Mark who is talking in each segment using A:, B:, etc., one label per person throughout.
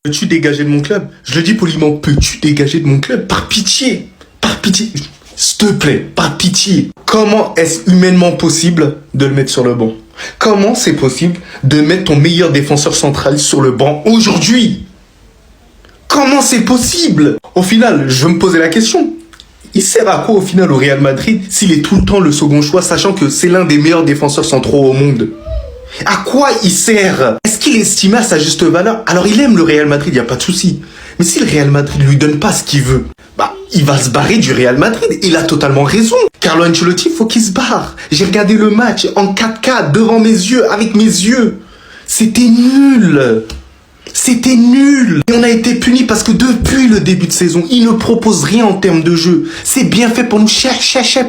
A: Peux-tu dégager de mon club? Je le dis poliment, peux-tu dégager de mon club? Par pitié. Par pitié. S'il te plaît, par pitié. Comment est-ce humainement possible de le mettre sur le banc? Comment c'est possible de mettre ton meilleur défenseur central sur le banc aujourd'hui? Comment c'est possible? Au final, je me posais la question. Il sert à quoi au final au Real Madrid s'il est tout le temps le second choix, sachant que c'est l'un des meilleurs défenseurs centraux au monde? À quoi il sert? Est-ce qu'il est estimé à sa juste valeur? Alors il aime le Real Madrid, il n'y a pas de souci. Mais si le Real Madrid lui donne pas ce qu'il veut, bah il va se barrer du Real Madrid. Il a totalement raison. Carlo Ancelotti, faut qu'il se barre. J'ai regardé le match en 4K devant mes yeux, avec mes yeux. C'était nul. C'était nul. Et on a été puni parce que depuis le début de saison, il ne propose rien en termes de jeu. C'est bien fait pour nous, cher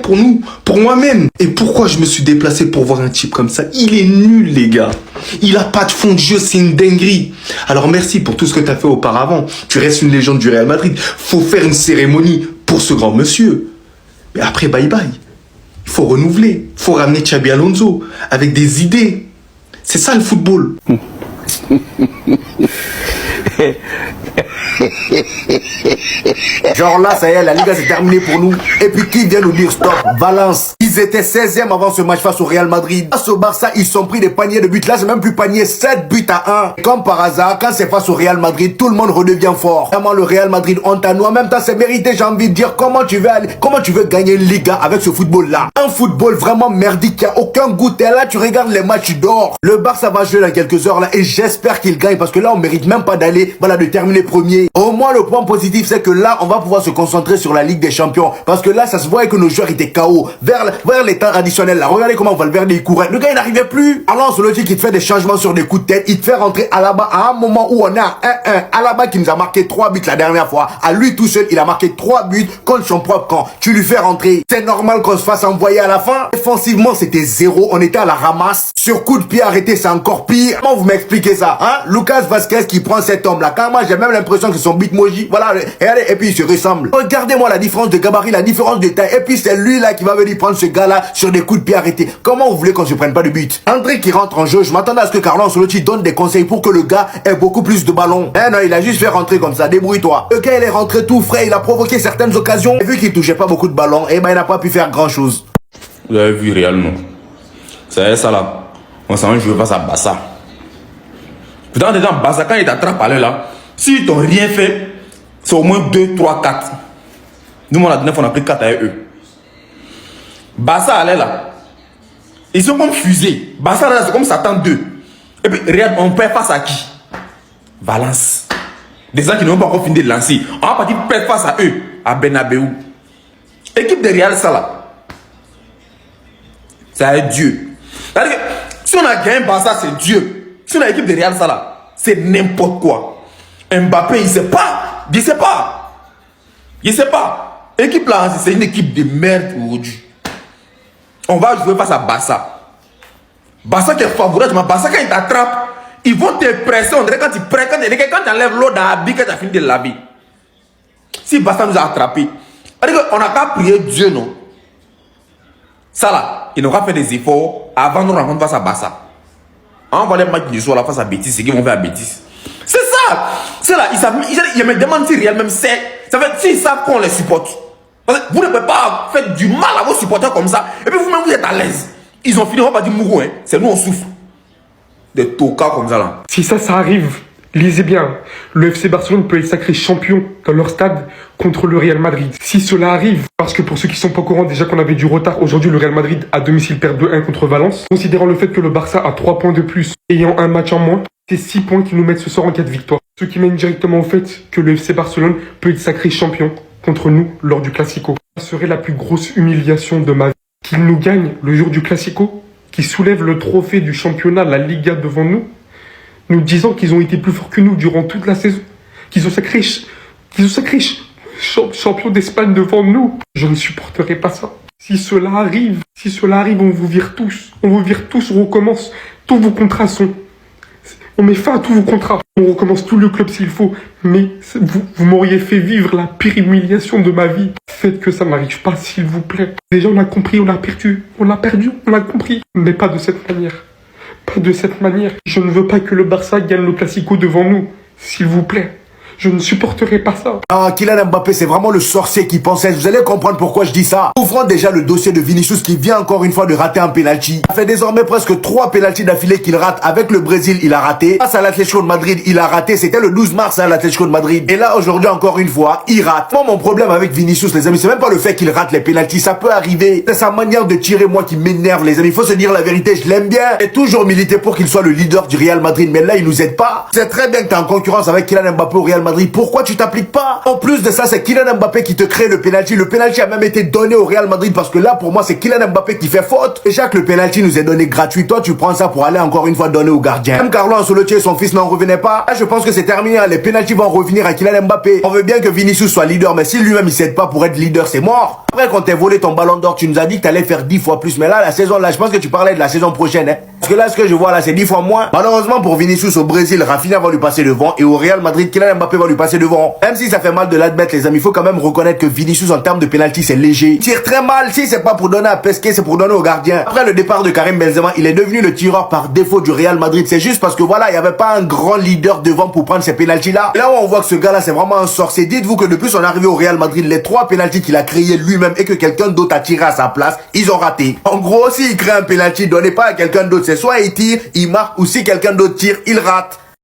A: pour nous, pour moi-même. Et pourquoi je me suis déplacé pour voir un type comme ça? Il est nul, les gars. Il a pas de fond de jeu, c'est une dinguerie. Alors merci pour tout ce que tu as fait auparavant. Tu restes une légende du Real Madrid. Faut faire une cérémonie pour ce grand monsieur. Mais après, bye bye. Il faut renouveler. Il faut ramener Xabi Alonso avec des idées. C'est ça le football.
B: Genre là, ça y est, la Liga c'est terminé pour nous. Et puis qui vient nous dire stop? Valence. Ils étaient 16e avant ce match face au Real Madrid. Face au Barça, ils sont pris des paniers de buts. Là, c'est même plus panier, 7 buts à 1. Comme par hasard, quand c'est face au Real Madrid, tout le monde redevient fort. Vraiment, le Real Madrid, honte à nous. En même temps, c'est mérité, j'ai envie de dire. Comment tu veux gagner une Liga avec ce football-là? Un football vraiment merdique, qui a aucun goût. T'es là, tu regardes les matchs, tu dors. Le Barça va jouer dans quelques heures là et j'espère qu'il gagne parce que là, on mérite même pas d'aller, voilà, de terminer premier. Au moins, le point positif, c'est que là, on va pouvoir se concentrer sur la Ligue des Champions. Parce que là, ça se voyait que nos joueurs étaient KO. Vers les temps additionnels, là. Regardez comment Valverde, il courait. Le gars, il n'arrivait plus. Alors, c'est logique, il te fait des changements sur des coups de tête. Il te fait rentrer Alaba à un moment où on a 1-1. Alaba qui nous a marqué 3 buts la dernière fois. À lui tout seul, il a marqué 3 buts contre son propre camp. Tu lui fais rentrer. C'est normal qu'on se fasse envoyer à la fin. Défensivement, c'était 0. On était à la ramasse. Sur coup de pied arrêté, c'est encore pire. Comment vous m'expliquez ça, hein? Lucas Vazquez qui prend cet homme-là. Quand moi, j'ai même l'impression que son bitmoji, voilà, regardez, et puis il se ressemble. Regardez-moi la différence de gabarit, la différence de taille. Et puis c'est lui là qui va venir prendre ce gars-là sur des coups de pied arrêtés. Comment vous voulez qu'on se prenne pas de but? André qui rentre en jeu, je m'attendais à ce que Carlo Ancelotti donne des conseils pour que le gars ait beaucoup plus de ballons. Eh non, il a juste fait rentrer comme ça, débrouille-toi. Le gars, il est rentré tout frais, il a provoqué certaines occasions. Et vu qu'il touchait pas beaucoup de ballons, eh ben il n'a pas pu faire grand-chose.
C: Vous avez vu réellement. C'est ça là. On s'en va jouer face à Barça. Putain, dedans, Barça, quand il t'attrape à là, s'ils t'ont rien fait, c'est au moins 2, 3, 4. Nous, la dernière fois, on a pris 4 avec eux. Barça allait là. Ils sont comme fusés. Barça là, c'est comme Satan 2. Et puis, regarde, on perd face à qui? Valence. Des gens qui n'ont pas encore fini de lancer. On va partir perdre face à eux, à Bernabeu. Équipe de Real, ça là. C'est Dieu. C'est-à-dire que si on a gagné Barça, c'est Dieu. Si on a l'équipe de Real, ça là, c'est n'importe quoi. Mbappé, il sait pas. Il sait pas. Il sait pas. L'équipe là, c'est une équipe de merde aujourd'hui. On va jouer face à Barça. Barça qui est favori, mais Barça quand il t'attrape, ils vont te presser. On dirait quand tu enlèves l'eau dans la bille, quand tu as fini de laver. Si Barça nous a attrapés, on n'a qu'à prier Dieu, non? Ça là, il n'aura fait des efforts avant de nous rencontrer face à Barça. On va les matchs du soir là face à Betis, c'est qu'ils vont faire à Betis. C'est ça! C'est là, ils me demandent si Real même c'est. Ça fait s'ils savent qu'on les supporte. Parce que vous ne pouvez pas faire du mal à vos supporters comme ça. Et puis vous-même vous êtes à l'aise. Ils ont fini, on va pas dire mourou, hein. C'est nous on souffre. Des tocards comme ça là.
D: Si ça arrive, lisez bien. Le FC Barcelone peut être sacré champion dans leur stade contre le Real Madrid. Si cela arrive, parce que pour ceux qui sont pas au courant, déjà qu'on avait du retard, aujourd'hui le Real Madrid à domicile perd 2-1 contre Valence. Considérant le fait que le Barça a 3 points de plus, ayant un match en moins, c'est 6 points qui nous mettent ce soir en cas de victoire. Ce qui mène directement au fait que le FC Barcelone peut être sacré champion contre nous lors du Classico. Ça serait la plus grosse humiliation de ma vie. Qu'ils nous gagnent le jour du Classico, qu'ils soulèvent le trophée du championnat, la Liga devant nous, nous disant qu'ils ont été plus forts que nous durant toute la saison, qu'ils ont sacré champion d'Espagne devant nous. Je ne supporterai pas ça. Si cela arrive, on vous vire tous. On vous vire tous, on recommence. Tous vos contrats sont... On met fin à tous vos contrats. On recommence tout le club s'il faut. Mais vous m'auriez fait vivre la pire humiliation de ma vie. Faites que ça n'arrive pas, s'il vous plaît. Déjà, on a compris, on a perdu. On a compris. Mais pas de cette manière. Pas de cette manière. Je ne veux pas que le Barça gagne le Classico devant nous. S'il vous plaît. Je ne supporterai pas ça.
B: Ah, Kylian Mbappé, c'est vraiment le sorcier qui pensait. Vous allez comprendre pourquoi je dis ça. Ouvrons déjà le dossier de Vinicius qui vient encore une fois de rater un penalty. Ça fait désormais presque 3 pénaltys d'affilée qu'il rate. Avec le Brésil, il a raté. Face à l'Atlético de Madrid, il a raté. C'était le 12 mars à l'Atlético de Madrid. Et là, aujourd'hui, encore une fois, il rate. Moi, mon problème avec Vinicius, les amis, c'est même pas le fait qu'il rate les pénaltys. Ça peut arriver. C'est sa manière de tirer, moi, qui m'énerve, les amis. Il faut se dire la vérité. Je l'aime bien. Et toujours milité pour qu'il soit le leader du Real Madrid. Mais là, il nous aide pas. C'est très bien que t'es en concurrence avec Kylian Mbappé au Real Madrid. Pourquoi tu t'appliques pas? En plus de ça, c'est Kylian Mbappé qui te crée le penalty. Le penalty a même été donné au Real Madrid parce que là, pour moi, c'est Kylian Mbappé qui fait faute. Déjà que le penalty nous est donné gratuit. Toi, tu prends ça pour aller encore une fois donner au gardien. Même Carlo Ancelotti et son fils n'en revenaient pas. Là, je pense que c'est terminé. Les penaltys vont revenir à Kylian Mbappé. On veut bien que Vinicius soit leader, mais si lui-même il s'aide pas pour être leader, c'est mort. Après, quand t'es volé ton ballon d'or, tu nous as dit que t'allais faire 10 fois plus. Mais là, la saison, là, je pense que tu parlais de la saison prochaine, hein. Parce que là, ce que je vois là, c'est 10 fois moins. Malheureusement pour Vinicius au Brésil, Rafinha va lui passer devant. Et au Real Madrid, Kylian Mbappé va lui passer devant. Même si ça fait mal de l'admettre, les amis, il faut quand même reconnaître que Vinicius, en termes de penalty, c'est léger. Il tire très mal. Si c'est pas pour donner à Pesquet, c'est pour donner au gardien. Après le départ de Karim Benzema, il est devenu le tireur par défaut du Real Madrid. C'est juste parce que voilà, il y avait pas un grand leader devant pour prendre ces penalties là. Là où on voit que ce gars-là, c'est vraiment un sorcier. Dites-vous que depuis son arrivée au Real Madrid, les 3 penalties qu'il a créés lui-même et que quelqu'un d'autre a tiré à sa place, ils ont raté. En gros, s'il crée un penalty, donnez pas à quelqu'un d'autre. C'est soit il tire, il marque, ou si quelqu'un d'autre tire, il rate.